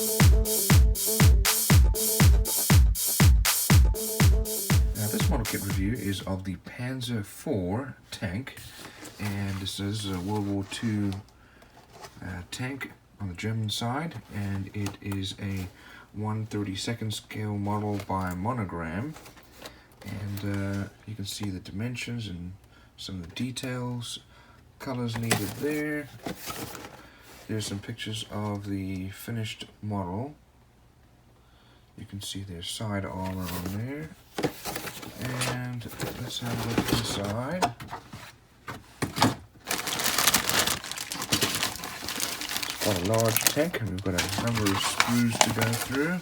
Now this model kit review is of the Panzer IV tank, and this is a World War II tank on the German side, and it is a 1/32 scale model by Monogram, and you can see the dimensions and some of the details, colors needed there. There's some pictures of the finished model. You can see their side armor on there. And let's have a look inside. It's quite a large tank, and we've got a number of screws to go through.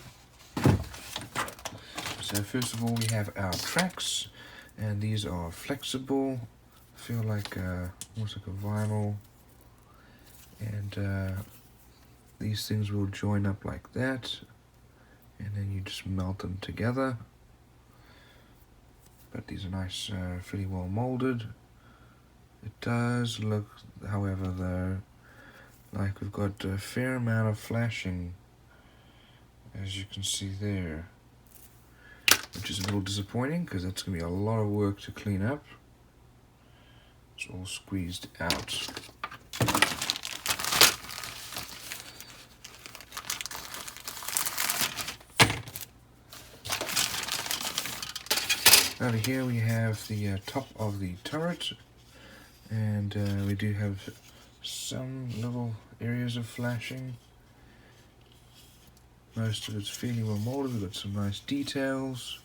So first of all, we have our tracks, and these are flexible. Feel like almost like a vinyl, and these things will join up like that, and then you just melt them together. But these are nice, pretty well molded. It does look, however, though, like we've got a fair amount of flashing, as you can see there, which is a little disappointing because that's going to be a lot of work to clean up. It's all squeezed out. Over here we have the top of the turret, and we do have some little areas of flashing. Most of it's fairly well molded. We've got some nice details.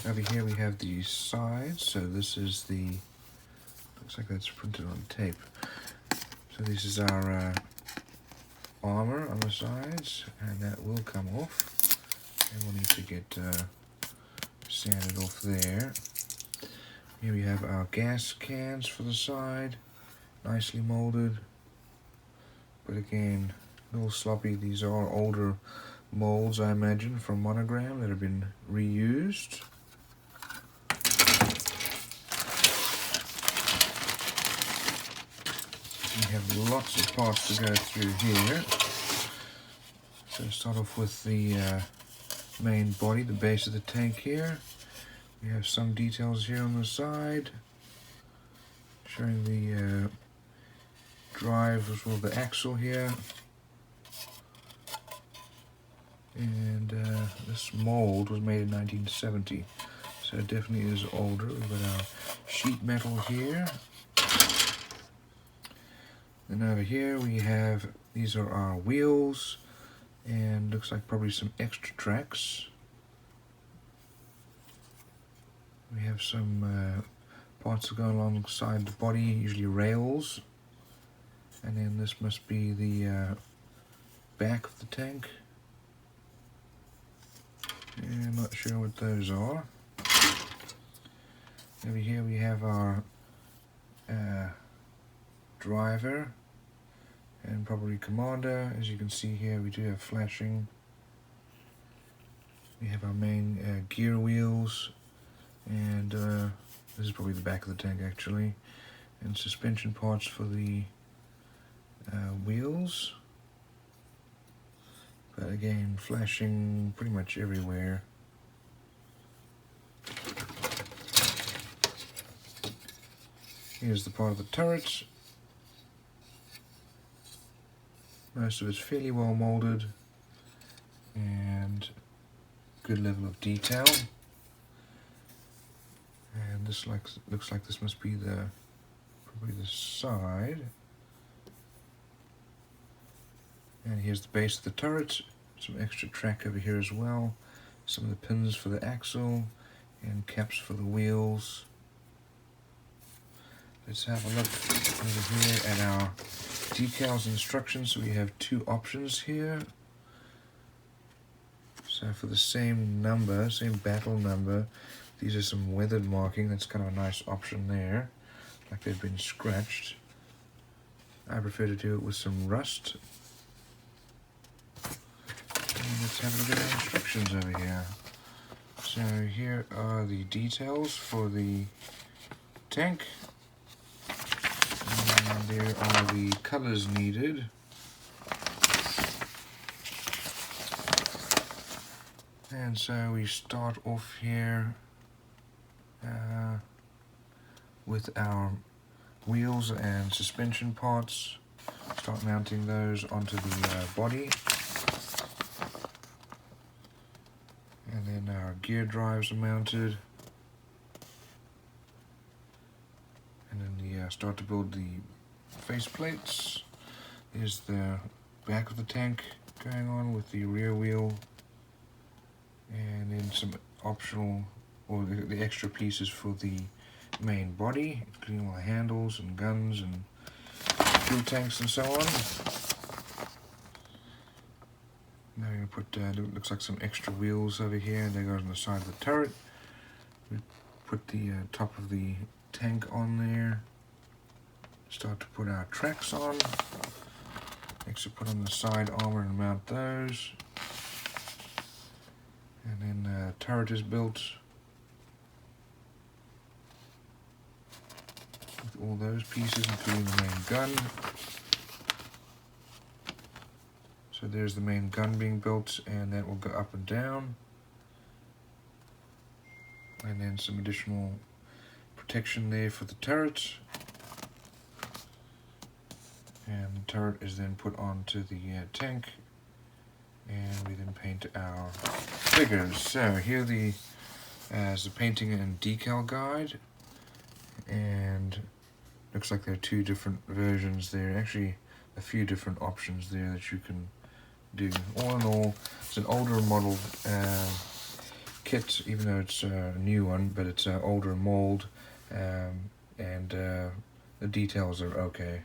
Over here we have the sides, so this is the, looks like that's printed on tape. So this is our armor on the sides, and that will come off, and we'll need to get sanded off there. Here we have our gas cans for the side, nicely molded, but again, a little sloppy. These are older molds, I imagine, from Monogram that have been reused. We have lots of parts to go through here. So start off with the main body, the base of the tank here. We have some details here on the side, showing the drive as well, the axle here. And this mold was made in 1970, so it definitely is older. We've got our sheet metal here. Then over here we have, these are our wheels, and looks like probably some extra tracks. We have some parts that go alongside the body, usually rails. And then this must be the back of the tank. Yeah, I'm not sure what those are. Over here we have our driver and probably commander. As you can see here, we do have flashing. We have our main gear wheels, and this is probably the back of the tank actually, and suspension parts for the wheels. But again, flashing pretty much everywhere. Here's the part of the turret. Most of it's fairly well molded and good level of detail. And this looks like this must be probably the side. And here's the base of the turret. Some extra track over here as well. Some of the pins for the axle and caps for the wheels. Let's have a look over here at our Decals Instructions. So we have two options here. So for the same number, same battle number, these are some weathered marking. That's kind of a nice option there, like they've been scratched. I prefer to do it with some rust. And let's have a look at our instructions over here. So here are the details for the tank. And there are the colors needed. And so we start off here with our wheels and suspension parts. Start mounting those onto the body. And then our gear drives are mounted. And then start to build the face plates. Here's the back of the tank going on with the rear wheel. And then some optional, or the extra pieces for the main body, including all the handles and guns and fuel tanks and so on. Now we're going to put, looks like some extra wheels over here, and they go on the side of the turret. We put the top of the tank on there. Start to put our tracks on. Next we put on the side armor and mount those. And then turret is built with all those pieces, including the main gun. So there's the main gun being built, and that will go up and down. And then some additional protection there for the turret. And the turret is then put onto the tank. And we then paint our figures. So here is the painting and decal guide, and looks like there are two different versions there. Actually, a few different options there that you can do. All in all, it's an older model kit, even though it's a new one, but it's older mold, and the details are okay.